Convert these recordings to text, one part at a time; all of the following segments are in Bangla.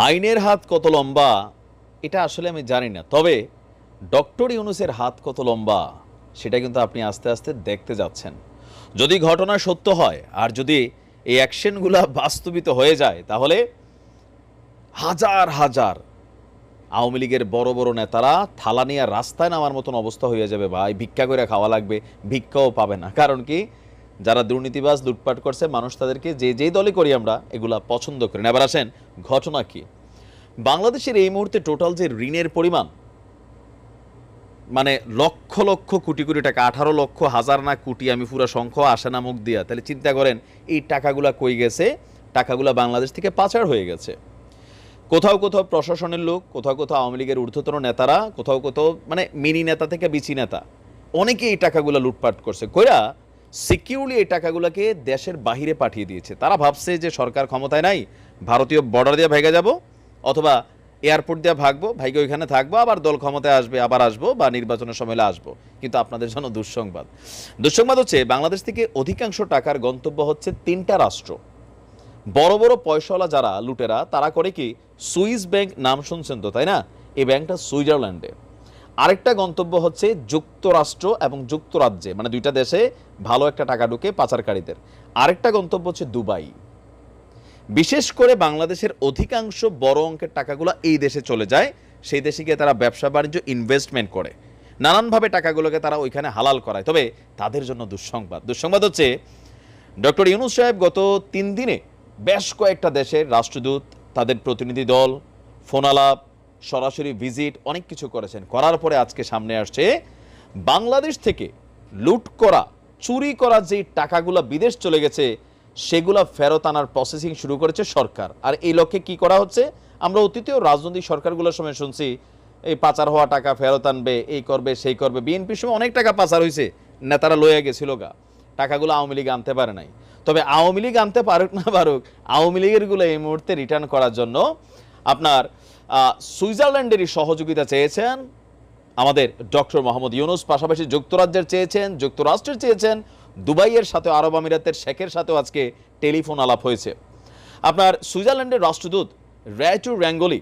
আইনের হাত কত লম্বা এটা আসলে আমি জানি না, তবে ডক্টর ইউনূসের হাত কত লম্বা সেটা কিন্তু আপনি আস্তে আস্তে দেখতে যাচ্ছেন। যদি ঘটনা সত্য হয় আর যদি এই অ্যাকশনগুলো বাস্তবিত হয়ে যায়, তাহলে হাজার হাজার আওয়ামী লীগের বড় বড় নেতারা থালা নিয়ে রাস্তায় নামার মতন অবস্থা হয়ে যাবে। ভাই, ভিক্ষা করে খাওয়া লাগবে, ভিক্ষাও পাবে না। কারণ কি, যারা দুর্নীতিবাজ লুটপাট করছে, মানুষ তাদেরকে যেই দলে করি আমরা এগুলা পছন্দ করি না। এবার আসেন, ঘটনা কি। বাংলাদেশের এই মুহূর্তে টোটাল যে ঋণের পরিমাণ, মানে লক্ষ লক্ষ কোটি কোটি টাকা, 18 লক্ষ, হাজার না কোটি, আমি পুরো সংখ্যা আসে না মুখ দিয়া। তাহলে চিন্তা করেন এই টাকাগুলা কই গেছে। টাকাগুলা বাংলাদেশ থেকে পাচার হয়ে গেছে। কোথাও কোথাও প্রশাসনের লোক, কোথাও কোথাও আওয়ামী লীগের ঊর্ধ্বতন নেতারা, কোথাও কোথাও মানে মিনি নেতা থেকে বিচি নেতা, অনেকে এই টাকাগুলো লুটপাট করছে, কইরা সিকিউরলি এই টাকাগুলোকে দেশের বাহিরে পাঠিয়ে দিয়েছে। তারা ভাবছে যে সরকার ক্ষমতায় নাই, ভারতীয় বর্ডার দিয়ে ভেগে যাব, অথবা এয়ারপোর্ট দিয়ে ভাগবো, ভাইকে ওইখানে থাকবো, আবার দল ক্ষমতায় আসবে, আবার আসবো, বা নির্বাচনের সময় আসবো। কিন্তু আপনাদের জন্য দুঃসংবাদ হচ্ছে, বাংলাদেশ থেকে অধিকাংশ টাকার গন্তব্য হচ্ছে 3টা রাষ্ট্র। বড় বড় পয়সাওয়ালা যারা লুটেরা, তারা করে কি, সুইস ব্যাংক নাম শুনছেন তো, তাই না? এই ব্যাংকটা সুইজারল্যান্ডে। আরেকটা গন্তব্য হচ্ছে যুক্তরাষ্ট্র এবং যুক্তরাজ্যে, মানে 2টা দেশে ভালো একটা টাকা ঢুকে পাচারকারীদের। আরেকটা গন্তব্য হচ্ছে দুবাই। বিশেষ করে বাংলাদেশের অধিকাংশ বড় অঙ্কের টাকাগুলো এই দেশে চলে যায়। সেই দেশে গিয়ে তারা ব্যবসা বাণিজ্য, ইনভেস্টমেন্ট করে, নানানভাবে টাকাগুলোকে তারা ওইখানে হালাল করায়। তবে তাদের জন্য দুঃসংবাদ হচ্ছে, ডক্টর ইউনূস সাহেব গত 3 দিনে বেশ কয়েকটা দেশের রাষ্ট্রদূত, তাদের প্রতিনিধি দল, ফোন আলাপ, সরাসরি ভিজিট, অনেক কিছু করেছেন। করার পরে আজকে সামনে আসছে, বাংলাদেশ থেকে লুট করা, চুরি করা যে টাকাগুলো বিদেশ চলে গেছে, সেগুলা ফেরত আনার প্রসেসিং শুরু করেছে সরকার। আর এই লক্ষ্যে কি করা হচ্ছে, আমরা অতীতেও রাজনৈতিক সরকারগুলোর সময় শুনছি, এই পাচার হওয়া টাকা ফেরত আনবে, এই করবে, সেই করবে। বিএনপির সময় অনেক টাকা পাচার হয়েছে, নেতারা লয়ে গেছিল গা, টাকাগুলো আওয়ামী লীগ আনতে পারে নাই। তবে আওয়ামী লীগ আনতে পারুক না পারুক, আওয়ামী লীগেরগুলো এই মুহূর্তে রিটার্ন করার জন্য আপনার সুইজারল্যান্ডেরই সহযোগিতা চেয়েছেন আমাদের ডক্টর মোহাম্মদ ইউনূস। পাশাপাশি যুক্তরাজ্যের চেয়েছেন, যুক্তরাষ্ট্রের চেয়েছেন, দুবাইয়ের সাথে, আরব আমিরাতের শেখের সাথেও আজকে টেলিফোন আলাপ হয়েছে। আপনার সুইজারল্যান্ডের রাষ্ট্রদূত র্যাটু র্যাঙ্গলি,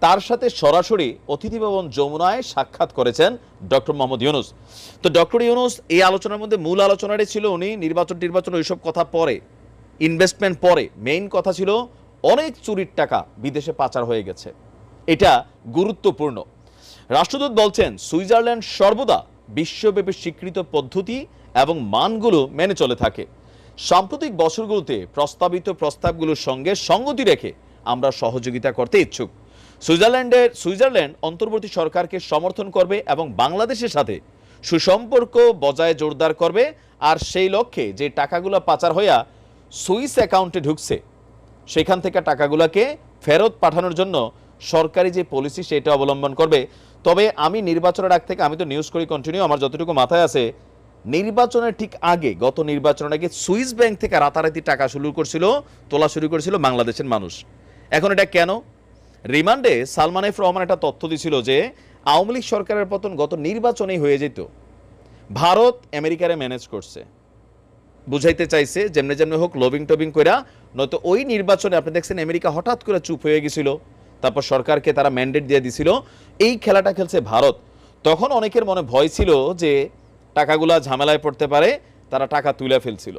তার সাথে সরাসরি অতিথি ভবন যমুনায় সাক্ষাৎ করেছেন ডক্টর মোহাম্মদ ইউনূস। তো ডক্টর ইউনূস এই আলোচনার মধ্যে মূল আলোচনাটি ছিল, উনি নির্বাচন ওইসব কথা পরে, ইনভেস্টমেন্ট পরে, মেইন কথা ছিল অনেক চুরির টাকা বিদেশে পাচার হয়ে গেছে। এটা গুরুত্বপূর্ণ। রাষ্ট্রদূত বলছেন, সুইজারল্যান্ড সর্বদা বিশ্বব্যাপী স্বীকৃত পদ্ধতি এবং মানগুলো মেনে চলে থাকে। সাম্প্রতিক বছরগুলোতে প্রস্তাবিত প্রস্তাবগুলোর সঙ্গে সঙ্গতি রেখে আমরা সহযোগিতা করতে ইচ্ছুক। সুইজারল্যান্ড অন্তর্বর্তী সরকারকে সমর্থন করবে এবং বাংলাদেশের সাথে সুসম্পর্ক বজায় জোরদার করবে। আর সেই লক্ষ্যে যে টাকাগুলো পাচার হইয়া সুইস অ্যাকাউন্টে ঢুকছে, সেখান থেকে টাকাগুলোকে ফেরত পাঠানোর জন্য সরকারি যে পলিসি, সেটা অবলম্বন করবে। তবে আমি নির্বাচনের আগ থেকে, আমি তো নিউজ করি কন্টিনিউ, আমার যতটুকু মাথায় আছে, নির্বাচনের ঠিক আগে, গত নির্বাচনের আগে সুইস ব্যাংক থেকে রাতারাতি টাকা তোলা শুরু করেছিল বাংলাদেশের মানুষ। এখন এটা কেন? রিমান্ডে সালমান এফ রহমান একটা তথ্য দিছিল যে আওয়ামী লীগ সরকারের পতন গত নির্বাচনেই হয়ে যেত, ভারত আমেরিকারে ম্যানেজ করছে। বুঝাইতে চাইছে যেমনি যেমনি হোক লবিং টবিং কইরা, নয়তো ওই নির্বাচনে আপনি দেখছেন আমেরিকা হঠাৎ করে চুপ হয়ে গেছিল, তারপর সরকারকে তারা ম্যান্ডেট দিয়ে দিছিল। এই খেলাটা খেলছে ভারত। তখন অনেকের মনে ভয় ছিল যে টাকাগুলা ঝামেলায় পড়তে পারে, তারা টাকা তুলে ফেলছিল।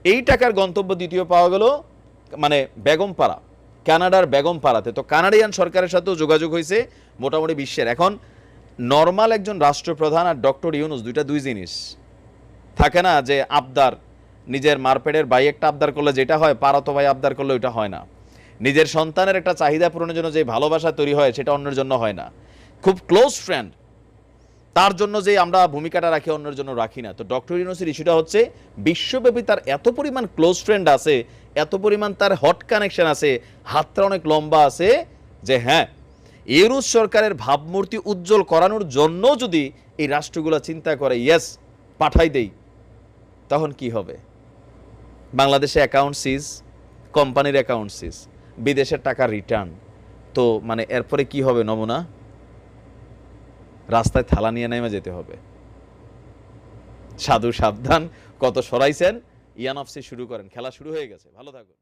এই টাকার গন্তব্য দ্বিতীয় পাওয়া গেল মানে বেগমপাড়া, কানাডার বেগমপাড়াতে। তো কানাডিয়ান সরকারের সাথেও যোগাযোগ হয়েছে মোটামুটি বিশ্বের। এখন নর্মাল একজন রাষ্ট্রপ্রধান আর ডক্টর ইউনূস দুই জিনিস থাকে না, যে আবদার, নিজের মারপেটের ভাই একটা আবদার করলে যেটা হয়, পাড়াতো ভাই আবদার করলে ওইটা হয় না। নিজের সন্তানের একটা চাহিদা পূরণের জন্য যে ভালোবাসা তৈরি হয়, সেটা অন্যের জন্য হয় না। খুব ক্লোজ ফ্রেন্ড, তার জন্য যে আমরা ভূমিকাটা রাখি, অন্যের জন্য রাখি না। তো ডক্টর ইউনূসের ইস্যুটা হচ্ছে, বিশ্বব্যাপী তার এত পরিমাণ ক্লোজ ফ্রেন্ড আছে, এত পরিমাণ তার হট কানেকশন আছে, হাতটা অনেক লম্বা আছে, যে হ্যাঁ, ইউনূস সরকারের ভাবমূর্তি উজ্জ্বল করানোর জন্য যদি এই রাষ্ট্রগুলো চিন্তা করে ইয়েস পাঠাই দেই, তখন কি হবে? বাংলাদেশে অ্যাকাউন্ট সিজ, কোম্পানির অ্যাকাউন্ট সিজ, বিদেশের টাকা রিটার্ন। তো মানে এরপরে কি হবে? নমুনা রাস্তায় থালা নিয়ে নেমে যেতে হবে। সাধু সাবধান, কত সরাইছেন, ইয়ানফসি শুরু করেন, খেলা শুরু হয়ে গেছে। ভালো থাকুন।